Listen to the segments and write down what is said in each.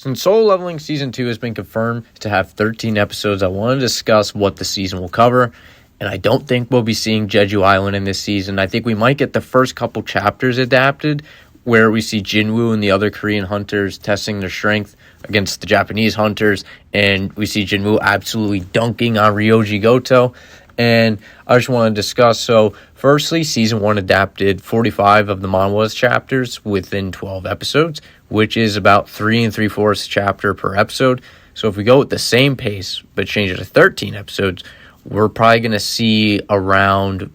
Since Solo Leveling Season 2 has been confirmed to have 13 episodes, I want to discuss what the season will cover. And I don't think we'll be seeing Jeju Island in this season. I think we might get the first couple chapters adapted, where we see Jinwoo and the other Korean hunters testing their strength against the Japanese hunters. And we see Jinwoo absolutely dunking on Ryoji Goto. And I just want to discuss, so firstly, Season 1 adapted 45 of the manhwa's chapters within 12 episodes, which is about 3 3/4 chapter per episode. So if we go with the same pace, but change it to 13 episodes, we're probably going to see around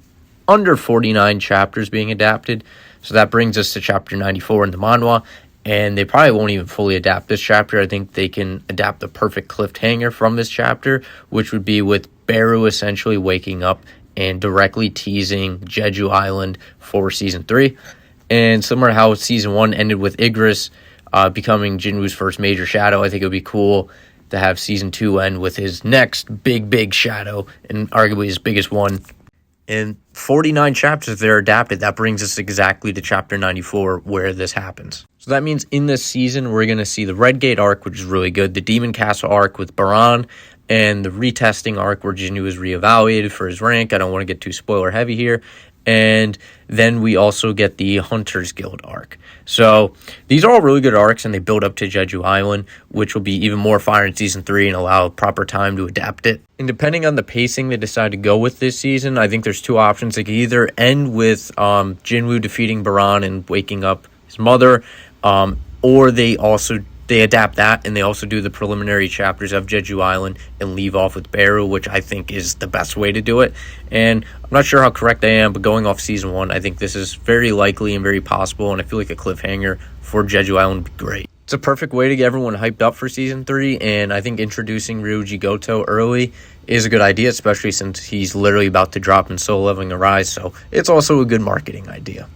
under 49 chapters being adapted. So that brings us to chapter 94 in the manhwa, and they probably won't even fully adapt this chapter. I think they can adapt the perfect cliffhanger from this chapter, which would be with Beru essentially waking up and directly teasing Jeju Island for Season 3. And similar to how Season 1 ended with Igris becoming Jinwoo's first major shadow, I think it would be cool to have Season 2 end with his next big shadow, and arguably his biggest one. And 49 chapters that are adapted, that brings us exactly to chapter 94 where this happens. So that means in this season, we're going to see the Red Gate arc, which is really good, the Demon Castle arc with Baran, and the retesting arc where Jinwoo is reevaluated for his rank. I don't want to get too spoiler heavy here. And then we also get the Hunters Guild arc. So these are all really good arcs, and they build up to Jeju Island, which will be even more fire in Season 3 and allow proper time to adapt it. And depending on the pacing they decide to go with this season, I think there's two options. They could either end with Jinwoo defeating Baran and waking up his mother, or they adapt that, and they also do the preliminary chapters of Jeju Island and leave off with Beru, which I think is the best way to do it. And I'm not sure how correct I am, but going off Season 1, I think this is very likely and very possible, and I feel like a cliffhanger for Jeju Island would be great. It's a perfect way to get everyone hyped up for Season 3, and I think introducing Ryoji Goto early is a good idea, especially since he's literally about to drop in Solo Leveling Arise, so it's also a good marketing idea.